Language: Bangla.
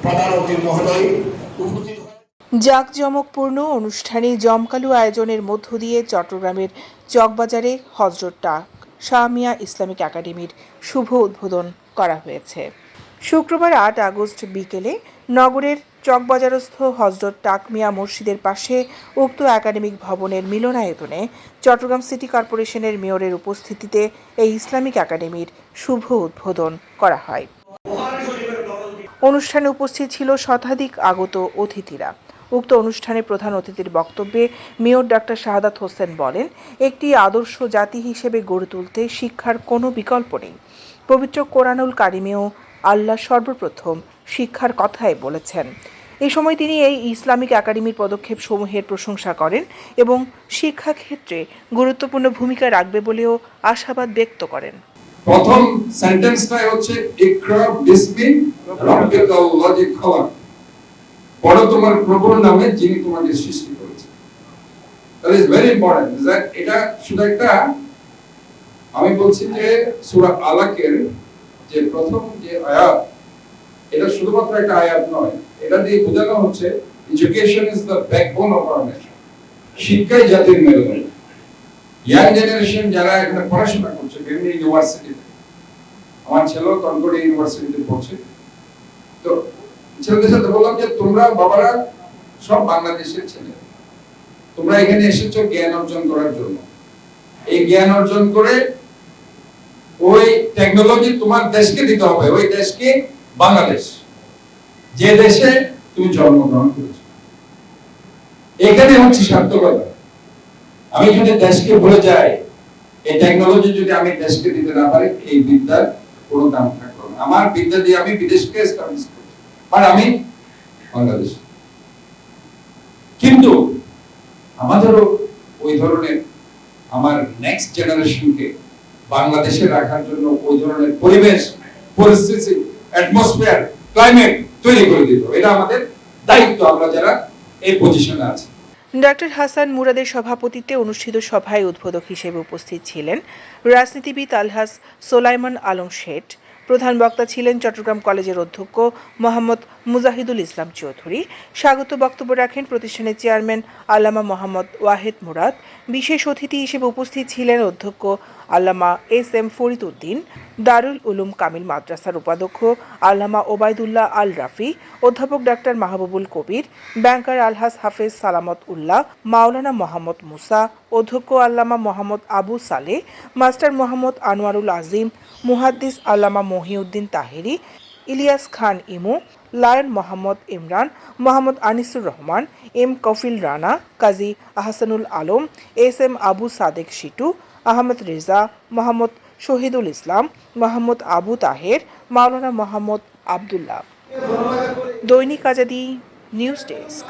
প্রধান অতিথি মহোদয় উপস্থিত। জাঁকজমকপূর্ণ অনুষ্ঠানে জমকালো আয়োজনের মধ্য দিয়ে চট্টগ্রামের চকবাজারে হযরত টাক শাহ মিয়া ইসলামিক একাডেমির শুভ উদ্বোধন করা হয়েছে। শুক্রবার ৮ আগস্ট বিকেলে নগরের চকবাজারস্থ হযরত টাক মিয়া মসজিদের পাশে উক্ত একাডেমিক ভবনের মিলনায়তনে চট্টগ্রাম সিটি কর্পোরেশনের মেয়রের উপস্থিতিতে এই ইসলামিক একাডেমির শুভ উদ্বোধন করা হয়। অনুষ্ঠানে উপস্থিত ছিল শতাধিক আগত অতিথিরা। উক্ত অনুষ্ঠানে প্রধান অতিথির বক্তব্যে মেয়র ডাক্তার শাহাদাত হোসেন বলেন, একটি আদর্শ জাতি হিসেবে গড়ে তুলতে শিক্ষার কোনো বিকল্প নেই। পবিত্র কোরআনুল কারিমেও আল্লাহ সর্বপ্রথম শিক্ষার কথাই বলেছেন। এই সময় তিনি এই ইসলামিক একাডেমির পদক্ষেপ সমূহের প্রশংসা করেন এবং শিক্ষা ক্ষেত্রে গুরুত্বপূর্ণ ভূমিকা রাখবে বলেও আশাবাদ ব্যক্ত করেন। প্রথম সেন্টেন্সটাই হচ্ছে ইকরা বিসমি রাব্বিকাল্লাযী খালাক, পড়ো তোমার প্রভুর নামে যিনি তোমাকে সৃষ্টি করেছেন। That is very important. এটা শুধু একটা, আমি বলছি যে সূরা আলাকের যে প্রথম যে আয়াত, এটা শুধুমাত্র একটা আয়াত নয়, এটা দিয়ে বোঝানো হচ্ছে education is the backbone of our nation. শিক্ষাই জাতির মেরুদণ্ড। ইয়াং জেনারেশন যারা এখানে পড়াশোনা করছে বিভিন্ন ইউনিভার্সিটিতে, আমার ছেলেও কনকর্ড ইউনিভার্সিটিতে পড়ছে, তো ছেলেদের সাথে বললাম যে তোমরা বাবারা সব বাংলাদেশের ছেলে, তোমরা এখানে এসেছো জ্ঞান অর্জন করার জন্য। এই জ্ঞান অর্জন করে ওই টেকনোলজি তোমার দেশকে দিতে হবে, ওই দেশকে বাংলাদেশ, যে দেশে তুমি জন্মগ্রহণ করেছো। এখানে হচ্ছে সার্থকতা। আমি যদি দেশকে ভুলে যাই, এই টেকনোলজি যদি আমি দেশকে দিতে না পারি, এই বিদ্যার কোনো দাম থাকবে না। আমার বিদ্যা দিয়ে আমি বিদেশকে এস্টাবলিশ করছি, আর আমি বাংলাদেশ। কিন্তু আমাদেরও ওই ধরনের আমার নেক্সট জেনারেশনকে বাংলাদেশে রাখার জন্য ওই ধরনের পরিবেশ, পরিস্থিতি, অ্যাটমসফিয়ার, ক্লাইমেট তৈরি করে দিতে হবে। এটা আমাদের দায়িত্ব, আমরা যারা এই পজিশনে আছি। ডক্টর হাসান মুরাদের সভাপতিত্বে অনুষ্ঠিত সভায় উদ্বোধক হিসেবে উপস্থিত ছিলেন রাজনীতিবিদ আলহাজ সোলাইমান আলম শেঠ। প্রধান বক্তা ছিলেন চট্টগ্রাম কলেজের অধ্যক্ষ মোহাম্মদ মুজাহিদুল ইসলাম চৌধুরী। স্বাগত বক্তব্য রাখেন প্রতিষ্ঠানের চেয়ারম্যান আল্লামা মোহাম্মদ ওয়াহেদ মুরাদ। বিশেষ অতিথি হিসেবে উপস্থিত ছিলেন অধ্যক্ষ আল্লামা এস এম ফরিদ উদ্দিন, দারুল উলুম কামিল মাদ্রাসার উপাধ্যক্ষ আল্লামা ওবায়দুল্লাহ আল রাফি, অধ্যাপক ডাক্তার মাহবুবুল কবির, ব্যাংকার আলহাজ হাফেজ সালামত উল্লাহ, মাওলানা মোহাম্মদ মুসা, অধ্যক্ষ আল্লামা মোহাম্মদ আবু সালে, মাস্টার মোহাম্মদ আনোয়ারুল আজিম, মুহাদ্দিস আল্লামা মহিউদ্দিন তাহেরি, ইলিয়াস খান ইমু, লায়ন মোহাম্মদ ইমরান, মোহাম্মদ আনিসুর রহমান, এম কফিল রানা, কাজী আহসানুল আলম, এস এম আবু সাদেক শিটু, আহমদ রেজা, মোহাম্মদ শহীদুল ইসলাম, মোহাম্মদ আবু তাহের, মাওলানা মোহাম্মদ আবদুল্লাহ। দৈনিক আজাদী নিউজ ডেস্ক।